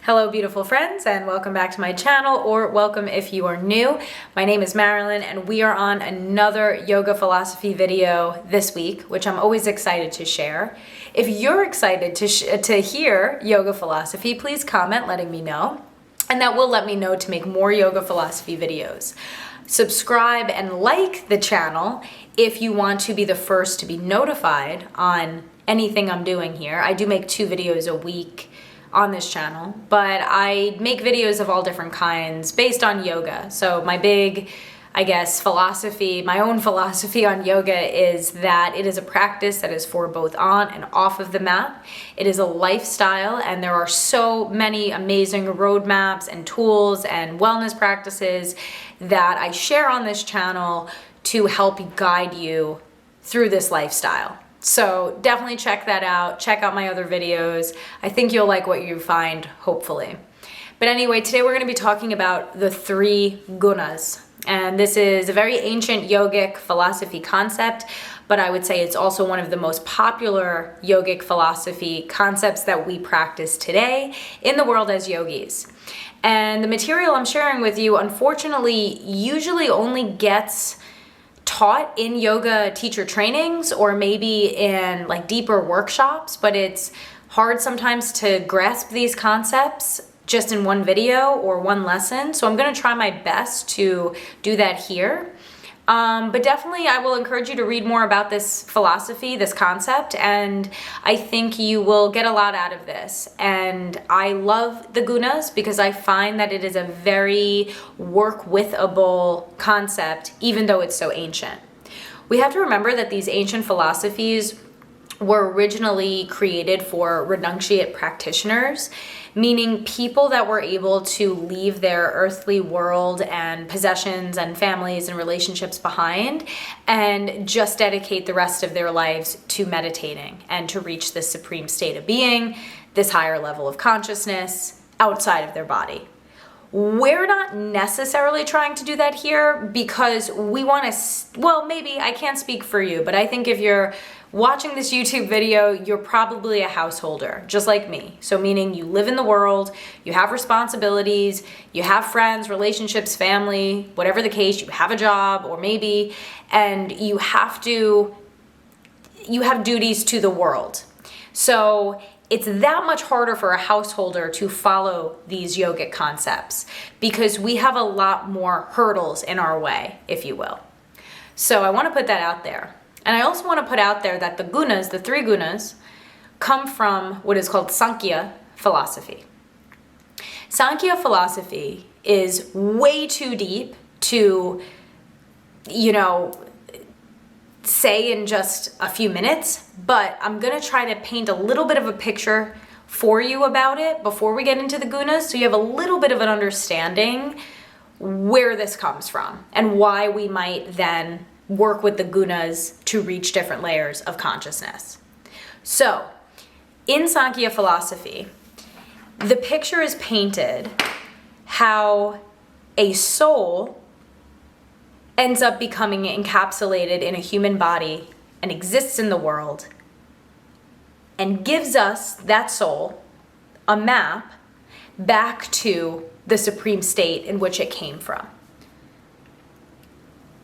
Hello beautiful friends, and welcome back to my channel, or welcome if you are new. My name is Marilyn and we are on another yoga philosophy video this week, which I'm always excited to share. If you're excited to hear yoga philosophy, please comment letting me know, and that will let me know to make more yoga philosophy videos. Subscribe and like the channel if you want to be the first to be notified on anything I'm doing here. I do make 2 videos a week on this channel, but I make videos of all different kinds based on yoga. So my big, philosophy, my own philosophy on yoga is that it is a practice that is for both on and off of the mat. It is a lifestyle, and there are so many amazing roadmaps and tools and wellness practices that I share on this channel to help guide you through this lifestyle. So definitely check that out. Check out my other videos. I think you'll like what you find, hopefully. But anyway, today we're going to be talking about the 3 Gunas. And this is a very ancient yogic philosophy concept, but I would say it's also one of the most popular yogic philosophy concepts that we practice today in the world as yogis. And the material I'm sharing with you, unfortunately, usually only gets taught in yoga teacher trainings or maybe in like deeper workshops, but it's hard sometimes to grasp these concepts just in one video or one lesson. So I'm going to try my best to do that here. But definitely I will encourage you to read more about this philosophy, this concept, and I think you will get a lot out of this. And I love the Gunas because I find that it is a very work-withable concept, even though it's so ancient. We have to remember that these ancient philosophies were originally created for renunciate practitioners, meaning people that were able to leave their earthly world and possessions and families and relationships behind and just dedicate the rest of their lives to meditating and to reach this supreme state of being, this higher level of consciousness outside of their body. We're not necessarily trying to do that here because we want to, well, maybe I can't speak for you, but I think if you're watching this YouTube video, you're probably a householder, just like me. So meaning you live in the world, you have responsibilities, you have friends, relationships, family, whatever the case, you have a job or maybe, and you have duties to the world. So it's that much harder for a householder to follow these yogic concepts because we have a lot more hurdles in our way, if you will. So I want to put that out there. And I also want to put out there that the Gunas, the 3 Gunas, come from what is called Sankhya philosophy. Sankhya philosophy is way too deep to, say in just a few minutes, but I'm going to try to paint a little bit of a picture for you about it before we get into the Gunas, so you have a little bit of an understanding where this comes from and why we might then work with the Gunas to reach different layers of consciousness. So, in Sankhya philosophy, the picture is painted how a soul ends up becoming encapsulated in a human body and exists in the world and gives us, that soul, a map back to the supreme state in which it came from.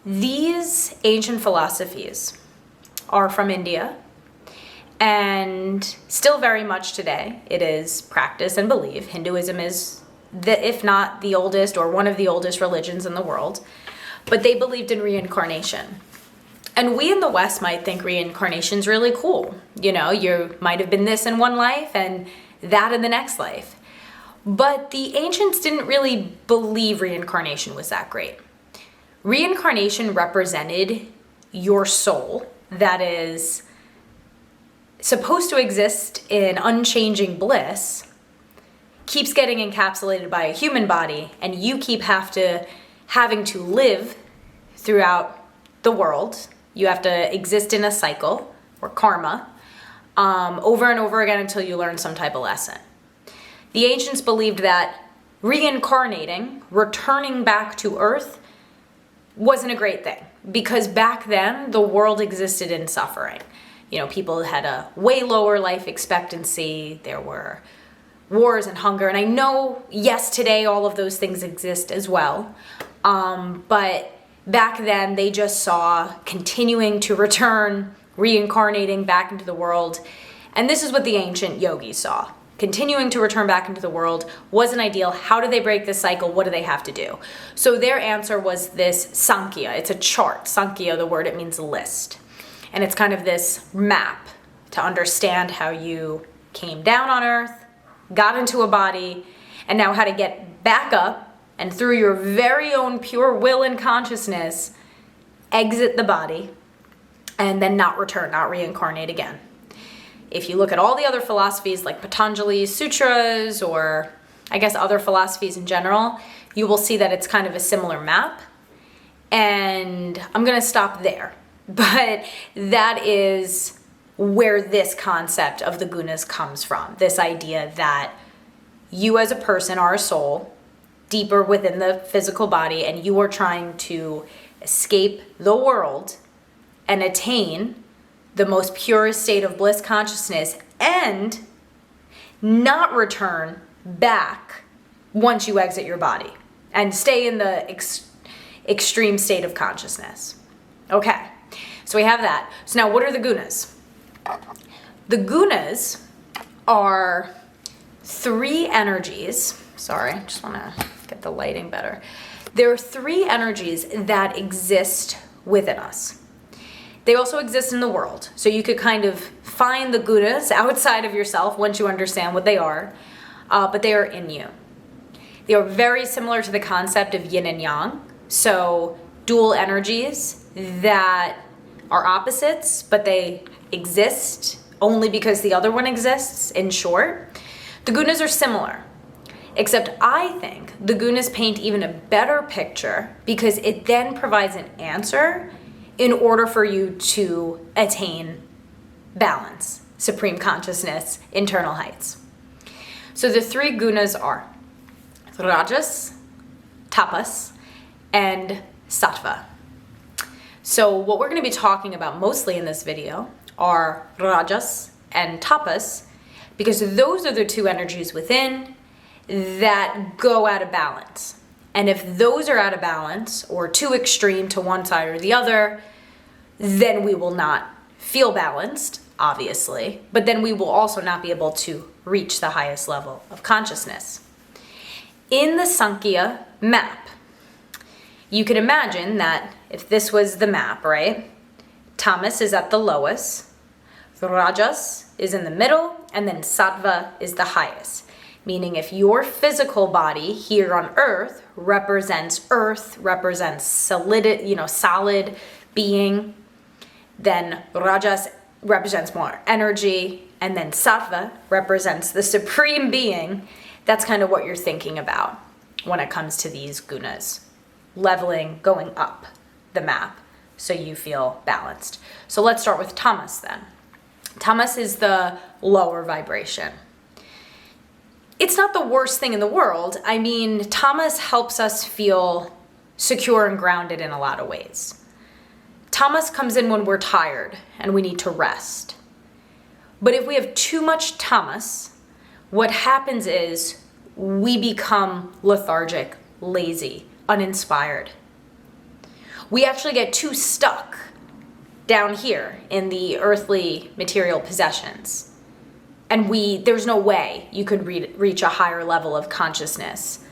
These ancient philosophies are from India and still very much today it is practiced and believed. Hinduism is, if not the oldest or one of the oldest religions in the world, but they believed in reincarnation. And we in the West might think reincarnation's really cool. You might have been this in one life and that in the next life. But the ancients didn't really believe reincarnation was that great. Reincarnation represented your soul that is supposed to exist in unchanging bliss, keeps getting encapsulated by a human body, and you keep having to live throughout the world. You have to exist in a cycle, or karma, over and over again until you learn some type of lesson. The ancients believed that reincarnating, returning back to Earth, wasn't a great thing because back then the world existed in suffering. People had a way lower life expectancy. There were wars and hunger. And I know, yes, today all of those things exist as well. But back then they just saw continuing to return, reincarnating back into the world. And this is what the ancient yogis saw. Continuing to return back into the world wasn't ideal. How do they break this cycle? What do they have to do? So their answer was this Sankhya. It's a chart. Sankhya, the word, it means list. And it's kind of this map to understand how you came down on earth, got into a body, and now how to get back up and through your very own pure will and consciousness, exit the body and then not return, not reincarnate again. If you look at all the other philosophies like Patanjali's sutras, or I guess other philosophies in general, you will see that it's kind of a similar map. And I'm going to stop there. But that is where this concept of the gunas comes from. This idea that you as a person are a soul deeper within the physical body, and you are trying to escape the world and attain the most purest state of bliss consciousness and not return back once you exit your body and stay in the extreme state of consciousness. Okay, so we have that. So now what are the gunas? The gunas are three energies. Sorry, I just want to get the lighting better. There are three energies that exist within us. They also exist in the world. So you could kind of find the gunas outside of yourself once you understand what they are, but they are in you. They are very similar to the concept of yin and yang. So dual energies that are opposites, but they exist only because the other one exists, in short. The gunas are similar, except I think the gunas paint even a better picture because it then provides an answer in order for you to attain balance, supreme consciousness, internal heights. So the three gunas are Rajas, Tapas, and Sattva. So what we're going to be talking about mostly in this video are Rajas and Tapas, because those are the two energies within that go out of balance. And if those are out of balance or too extreme to one side or the other, then we will not feel balanced, obviously, but then we will also not be able to reach the highest level of consciousness. In the Sankhya map, you can imagine that if this was the map, right? Tamas is at the lowest, Rajas is in the middle, and then Sattva is the highest. Meaning if your physical body here on earth, represents solid being, then Rajas represents more energy, and then Sattva represents the supreme being. That's kind of what you're thinking about when it comes to these gunas. Leveling, going up the map so you feel balanced. So let's start with Tamas then. Tamas is the lower vibration. It's not the worst thing in the world. I mean, Tamas helps us feel secure and grounded in a lot of ways. Tamas comes in when we're tired and we need to rest. But if we have too much tamas, what happens is we become lethargic, lazy, uninspired. We actually get too stuck down here in the earthly material possessions. And there's no way you could reach a higher level of consciousness,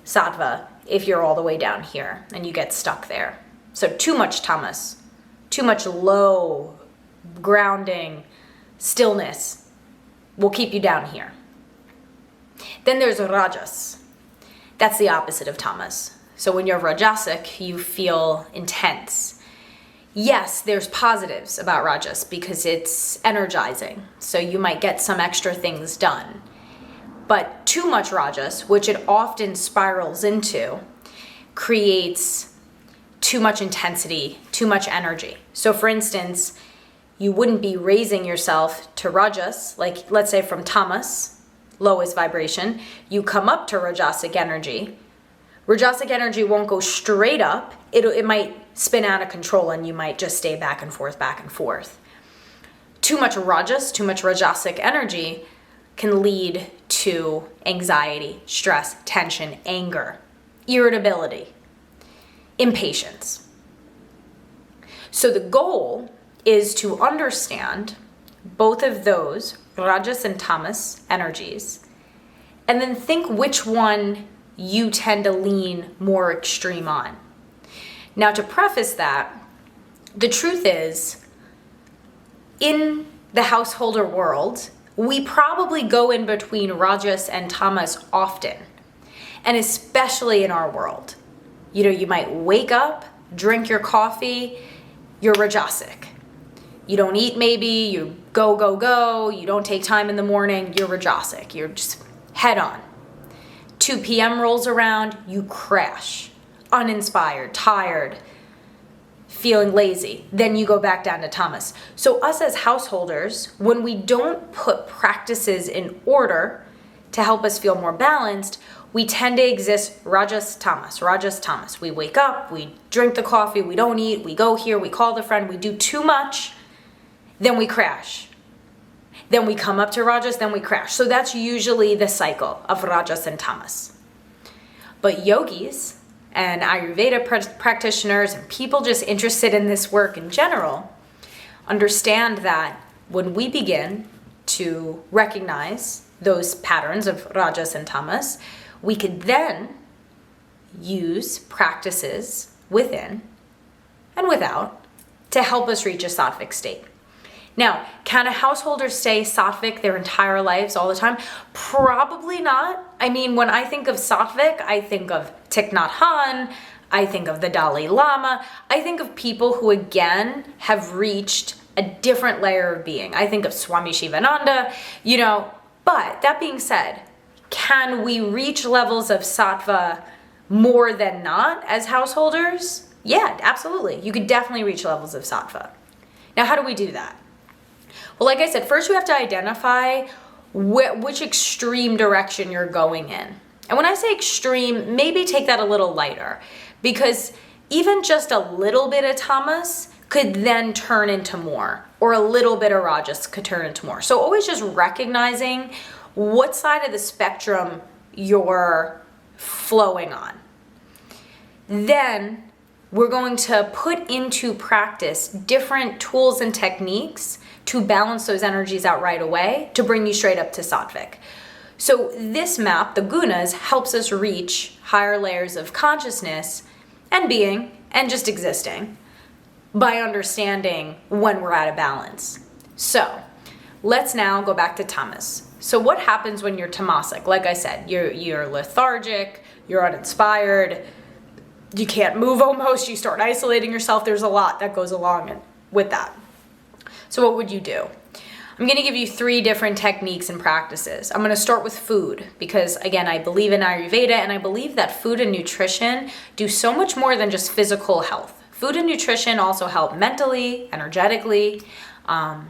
sattva, if you're all the way down here and you get stuck there. So too much tamas, too much low grounding stillness will keep you down here. Then there's rajas. That's the opposite of tamas. So when you're rajasic, you feel intense. Yes, there's positives about rajas because it's energizing. So you might get some extra things done. But too much rajas, which it often spirals into, creates too much intensity, too much energy. So for instance, you wouldn't be raising yourself to rajas, like let's say from tamas, lowest vibration, you come up to rajasic energy. Rajasic energy won't go straight up. It might spin out of control and you might just stay back and forth, back and forth. Too much rajas, too much rajasic energy can lead to anxiety, stress, tension, anger, irritability, impatience. So the goal is to understand both of those, Rajas and Tamas energies, and then think which one you tend to lean more extreme on. Now, to preface that, the truth is, in the householder world, we probably go in between Rajas and Tamas often, and especially in our world. You might wake up, drink your coffee, you're Rajasic. You don't eat maybe, you go, you don't take time in the morning, you're Rajasic. You're just head on. 2 p.m. rolls around, you crash, uninspired, tired, feeling lazy. Then you go back down to Tamas. So us as householders, when we don't put practices in order to help us feel more balanced, we tend to exist Rajas Tamas. We wake up, we drink the coffee, we don't eat, we go here, we call the friend, we do too much, then we crash. Then we come up to Rajas, then we crash. So that's usually the cycle of Rajas and Tamas. But yogis and Ayurveda practitioners and people just interested in this work in general understand that when we begin to recognize those patterns of Rajas and Tamas, we could then use practices within and without to help us reach a sattvic state. Now, can a householder stay sattvic their entire lives all the time? Probably not. I mean, when I think of sattvic, I think of Thich Nhat Hanh, I think of the Dalai Lama, I think of people who, again, have reached a different layer of being. I think of Swami Shivananda, but that being said, can we reach levels of sattva more than not as householders? Yeah, absolutely. You could definitely reach levels of sattva. Now, how do we do that? Well, like I said, first you have to identify which extreme direction you're going in. And when I say extreme, maybe take that a little lighter, because even just a little bit of tamas could then turn into more, or a little bit of rajas could turn into more. So always just recognizing what side of the spectrum you're flowing on. Then we're going to put into practice different tools and techniques to balance those energies out right away to bring you straight up to sattvic. So this map, the Gunas, helps us reach higher layers of consciousness and being and just existing by understanding when we're out of balance. So let's now go back to tamas. So what happens when you're tamasic? Like I said, you're lethargic, you're uninspired, you can't move almost, you start isolating yourself. There's a lot that goes along with that. So what would you do? I'm going to give you 3 different techniques and practices. I'm going to start with food because, again, I believe in Ayurveda and I believe that food and nutrition do so much more than just physical health. Food and nutrition also help mentally, energetically.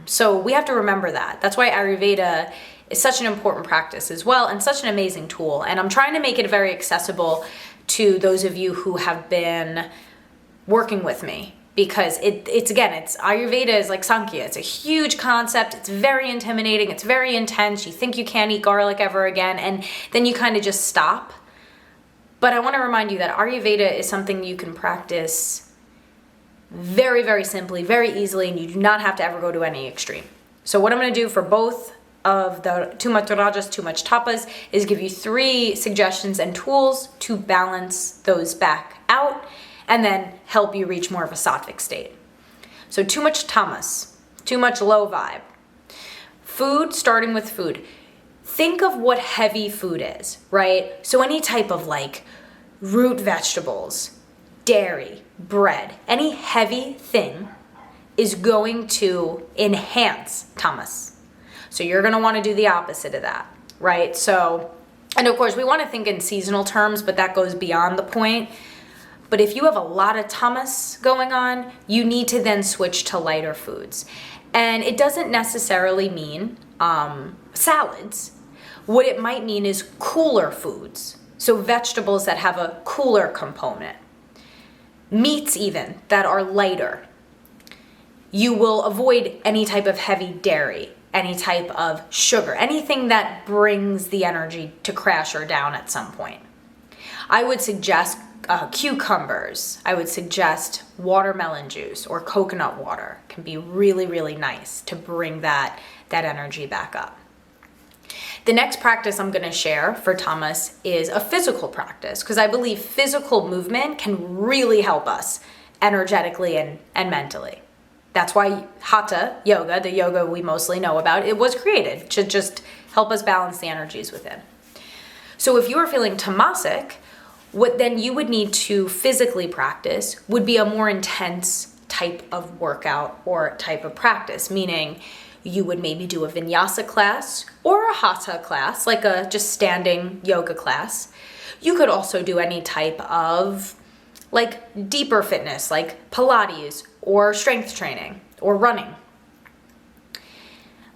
So we have to remember that. That's why Ayurveda is such an important practice as well and such an amazing tool. And I'm trying to make it very accessible to those of you who have been working with me. Because it's Ayurveda is like Sankhya. It's a huge concept. It's very intimidating. It's very intense. You think you can't eat garlic ever again. And then you kind of just stop. But I want to remind you that Ayurveda is something you can practice very, very simply, very easily, and you do not have to ever go to any extreme. So what I'm going to do for both of the too much rajas, too much tapas is give you 3 suggestions and tools to balance those back out and then help you reach more of a sattvic state. So too much tamas, too much low vibe. Food, starting with food. Think of what heavy food is, right? So any type of like root vegetables, dairy, bread, any heavy thing is going to enhance tamas. So you're gonna wanna do the opposite of that, right? So, and of course we wanna think in seasonal terms, but that goes beyond the point. But if you have a lot of tamas going on, you need to then switch to lighter foods. And it doesn't necessarily mean salads. What it might mean is cooler foods. So vegetables that have a cooler component. Meats even that are lighter. You will avoid any type of heavy dairy any type of sugar, anything that brings the energy to crash or down at some point. I would suggest cucumbers. I would suggest watermelon juice or coconut water can be really, really nice to bring that energy back up. The next practice I'm going to share for tamas is a physical practice, because I believe physical movement can really help us energetically and mentally. That's why hatha yoga, the yoga we mostly know about, it was created to just help us balance the energies within. So if you are feeling tamasic, what then you would need to physically practice would be a more intense type of workout or type of practice, meaning you would maybe do a vinyasa class or a hatha class, like a just standing yoga class. You could also do any type of like deeper fitness, like Pilates or strength training or running.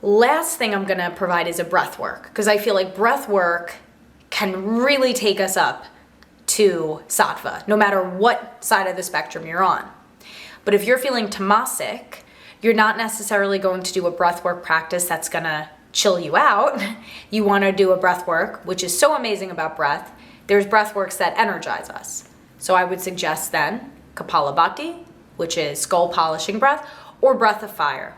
Last thing I'm gonna provide is a breath work, because I feel like breath work can really take us up to sattva, no matter what side of the spectrum you're on. But if you're feeling tamasic, you're not necessarily going to do a breathwork practice that's gonna chill you out. You wanna do a breath work, which is so amazing about breath. There's breath works that energize us. So I would suggest then Kapalabhati, which is skull polishing breath, or breath of fire.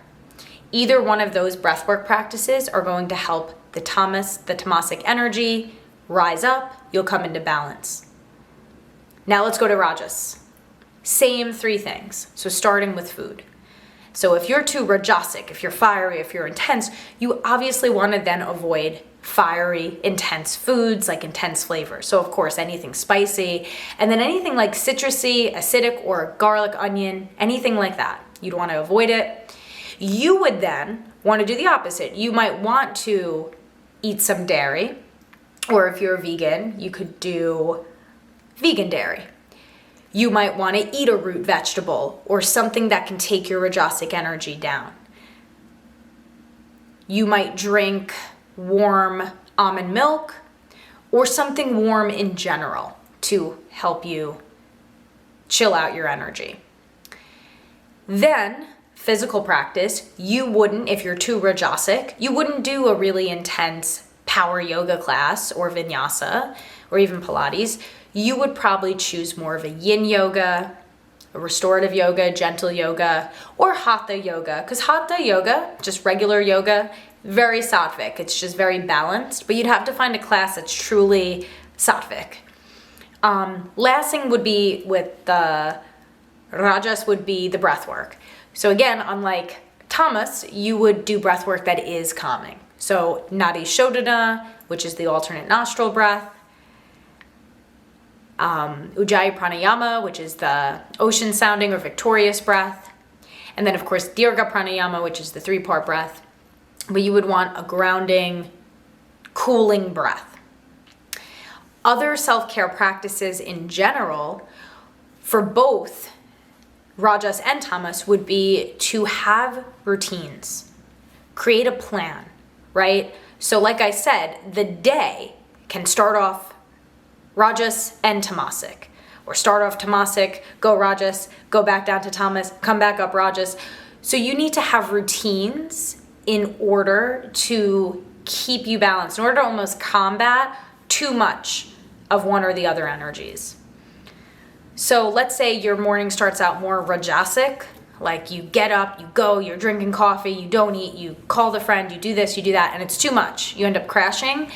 Either one of those breathwork practices are going to help the tamasic energy rise up. You'll come into balance. Now let's go to Rajas. Same three things. So starting with food. So if you're too rajasic, if you're fiery, if you're intense, you obviously want to then avoid fiery, intense foods, like intense flavors. So of course, anything spicy, and then anything like citrusy, acidic, or garlic, onion, anything like that. You'd want to avoid it. You would then want to do the opposite. You might want to eat some dairy, or if you're a vegan, you could do vegan dairy. You might want to eat a root vegetable or something that can take your rajasic energy down. You might drink warm almond milk or something warm in general to help you chill out your energy. Then, physical practice, you wouldn't, if you're too rajasic, you wouldn't do a really intense power yoga class or vinyasa or even Pilates. You would probably choose more of a yin yoga, a restorative yoga, gentle yoga, or hatha yoga. Because hatha yoga, just regular yoga, very sattvic. It's just very balanced. But you'd have to find a class that's truly sattvic. Last thing would be with the rajas would be the breath work. So again, unlike tamas, you would do breath work that is calming. So nadi shodhana, which is the alternate nostril breath. Ujjayi pranayama, which is the ocean sounding or victorious breath. And then of course, dirgha pranayama, which is the 3-part breath. But you would want a grounding, cooling breath. Other self-care practices in general for both rajas and tamas would be to have routines, create a plan, right? So like I said, the day can start off rajas and tamasic, or start off tamasic, go rajas, go back down to tamas, come back up rajas. So you need to have routines in order to keep you balanced, in order to almost combat too much of one or the other energies. So let's say your morning starts out more rajasic, like you get up, you go, you're drinking coffee, you don't eat, you call the friend, you do this, you do that, and it's too much. You end up crashing.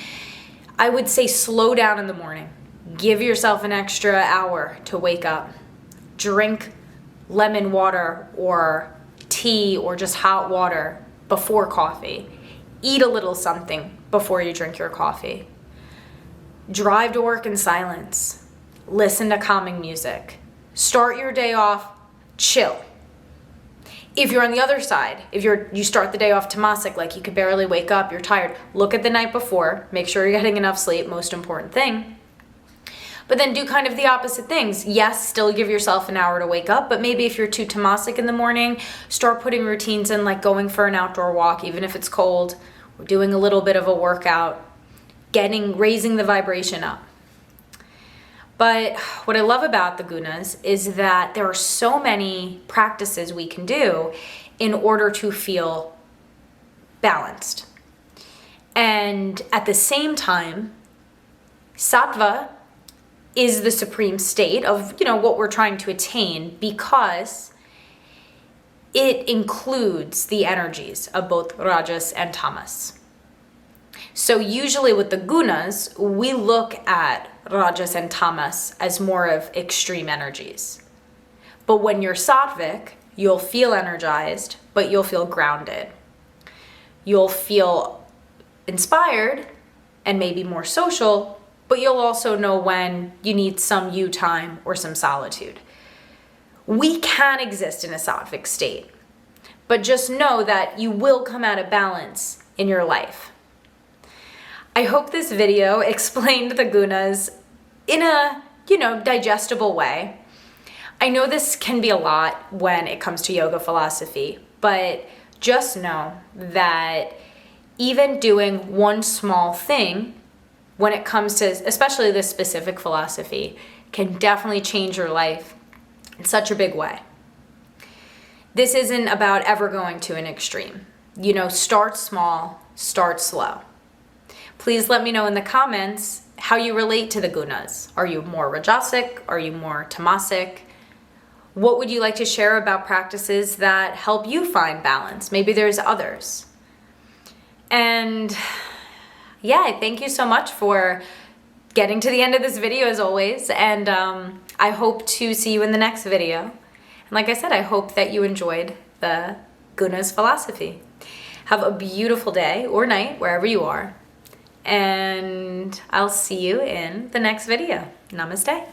I would say slow down in the morning. Give yourself an extra hour to wake up. Drink lemon water or tea or just hot water before coffee. Eat a little something before you drink your coffee. Drive to work in silence. Listen to calming music. Start your day off chill. If you're on the other side, if you start the day off tamasic, like you could barely wake up, you're tired, look at the night before, make sure you're getting enough sleep, most important thing. But then do kind of the opposite things. Yes, still give yourself an hour to wake up, but maybe if you're too tamasic in the morning, start putting routines in, like going for an outdoor walk, even if it's cold, or doing a little bit of a workout, raising the vibration up. But what I love about the Gunas is that there are so many practices we can do in order to feel balanced. And at the same time, Sattva is the supreme state of, what we're trying to attain, because it includes the energies of both Rajas and Tamas. So usually with the Gunas, we look at Rajas and Tamas as more of extreme energies. But when you're Sattvic, you'll feel energized, but you'll feel grounded. You'll feel inspired and maybe more social, but you'll also know when you need some you time or some solitude. We can exist in a Sattvic state, but just know that you will come out of balance in your life. I hope this video explained the Gunas in a, digestible way. I know this can be a lot when it comes to yoga philosophy, but just know that even doing one small thing when it comes to especially this specific philosophy can definitely change your life in such a big way. This isn't about ever going to an extreme. Start small, start slow. Please let me know in the comments how you relate to the Gunas. Are you more Rajasic? Are you more Tamasic? What would you like to share about practices that help you find balance? Maybe there's others. And yeah, thank you so much for getting to the end of this video as always. And I hope to see you in the next video. And like I said, I hope that you enjoyed the Gunas philosophy. Have a beautiful day or night, wherever you are. And I'll see you in the next video. Namaste.